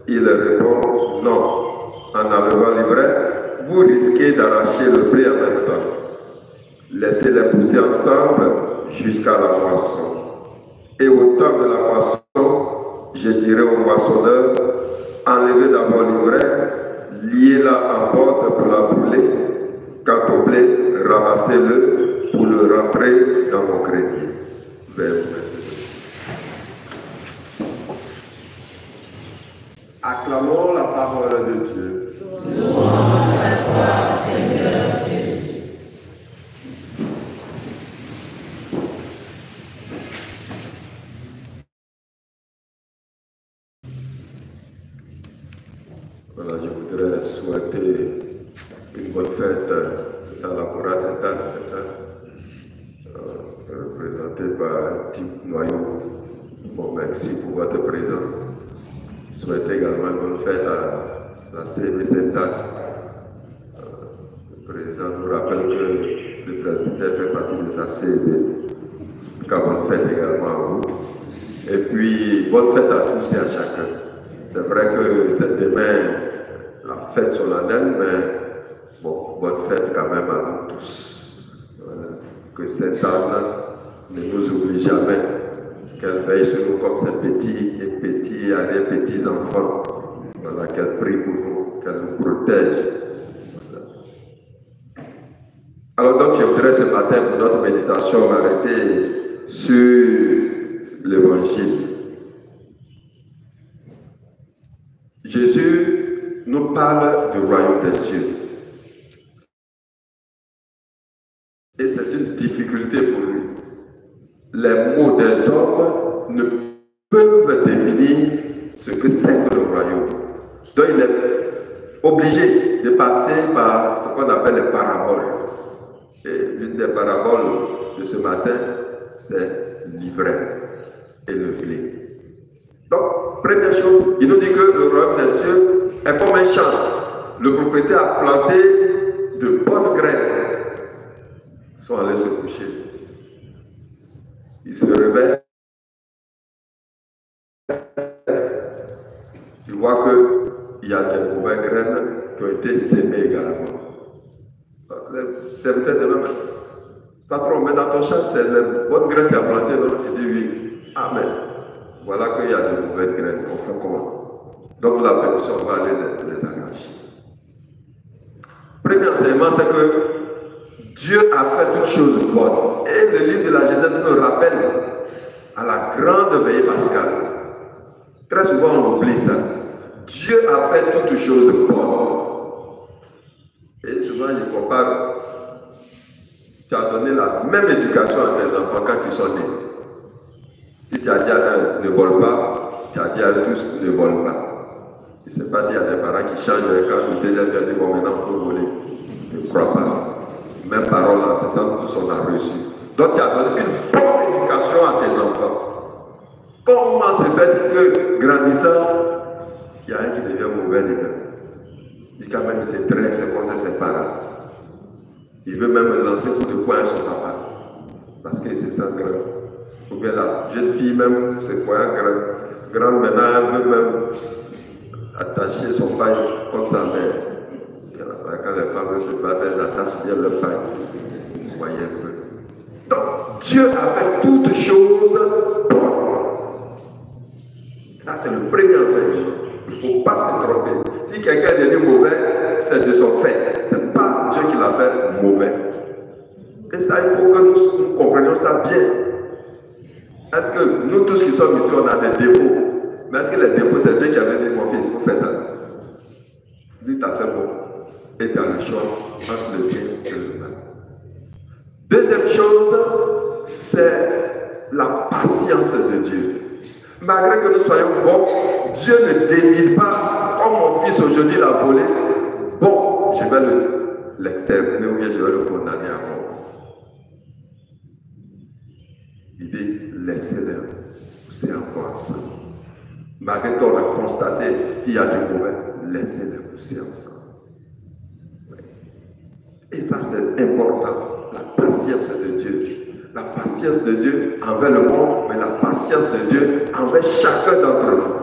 Il répond non. En enlevant l'ivraie, vous risquez d'arracher le blé en même temps. Laissez-les pousser ensemble jusqu'à la moisson. Et au temps de la moisson, je dirai au moissonneur, enlevez d'abord l'ivraie, liez-la en borde pour la brûler. Quant au blé, ramassez-le pour le rentrer dans mon grenier. Acclamons la parole de Dieu. Louange à toi, Seigneur Jésus. Voilà, je voudrais souhaiter une bonne fête à la Cora Sainte-Anne, c'est ça? Représenté par Type Noyau. Bon, merci pour votre présence. Je souhaite également une bonne fête à la CB Sainte-Anne. Le président nous rappelle que le presbytère fait partie de sa CB. Bonne fête également à vous. Et puis, bonne fête à tous et à chacun. C'est vrai que c'est demain la fête solennelle, mais bon, bonne fête quand même à nous tous. Que cette Anne ne nous oublie jamais, qu'elle veille sur nous comme ses petits arrière-petits-enfants. Voilà, qu'elle prie pour nous, qu'elle nous protège. Voilà. Alors donc, je voudrais ce matin, pour notre méditation, m'arrêter sur l'Évangile. Jésus nous parle du royaume des cieux. Et c'est une difficulté pour lui. Les mots des hommes ne peuvent définir ce que c'est que le royaume. Donc il est obligé de passer par ce qu'on appelle les paraboles. Et l'une des paraboles de ce matin, c'est l'ivraie et le blé. Donc, première chose, il nous dit que le royaume des cieux est comme un champ. Le propriétaire a planté de bonnes graines. Ils sont allés se coucher. Il se réveille. Il voit qu'il y a des mauvaises graines qui ont été sémées également. C'est peut-être le même. Patron, mais dans ton champ, c'est les bonnes graines que tu as plantées. Il dit oui. Amen. Voilà qu'il y a de mauvaises graines. On fait comment? Donc la permission, on va les arracher. Premier enseignement, c'est que Dieu a fait toutes choses bonnes. Et le livre de la Genèse nous rappelle à la grande veillée pascale. Très souvent on oublie ça. Dieu a fait toutes choses bonnes. Et souvent je compare. Tu as donné la même éducation à tes enfants quand ils sont nés. Si tu as dit à un ne vole pas, tu as dit à tous ne vole pas. Je ne sais pas s'il y a des parents qui changent quand le deuxième vient dire bon maintenant on peut voler. Je ne crois pas. Même parole là, c'est ça que tous on a reçu. Donc tu as donné une bonne éducation à tes enfants. Comment se fait que grandissant, il y a un qui devient mauvais déjà. Il quand même il se dresse contre ses parents. Il veut même lancer coup de poing à son papa. Parce qu'il se sent grand. Ou bien la jeune fille même se croit grande maintenant, elle veut même attacher son paille comme sa mère. Quand les femmes se battent, elles attachent bien le paille. Vous voyez un peu. Donc, Dieu a fait toutes choses bonnes. Ça, c'est le premier enseignement. Il ne faut pas se tromper. Si quelqu'un est devenu mauvais, c'est de son fait. Ce n'est pas Dieu qui l'a fait mauvais. Et ça, il faut que nous comprenions ça bien. Est-ce que nous tous qui sommes ici, on a des défauts? Mais est-ce que les défauts, c'est Dieu qui avait dit mon fils, il faut faire ça? Lui, tu as fait bon. Et tu as le choix entre le bien et le mal. Deuxième chose, c'est la patience de Dieu. Malgré que nous soyons bons, Dieu ne décide pas, comme mon fils aujourd'hui l'a volé, bon, je vais l'exterminer ou bien je vais le condamner à mort. Il dit, laissez-les pousser encore ensemble. Malgré qu'on a constaté qu'il y a du mauvais, laissez-les pousser ensemble. Et ça, c'est important, la patience de Dieu. La patience de Dieu envers le monde, mais la patience de Dieu envers chacun d'entre nous.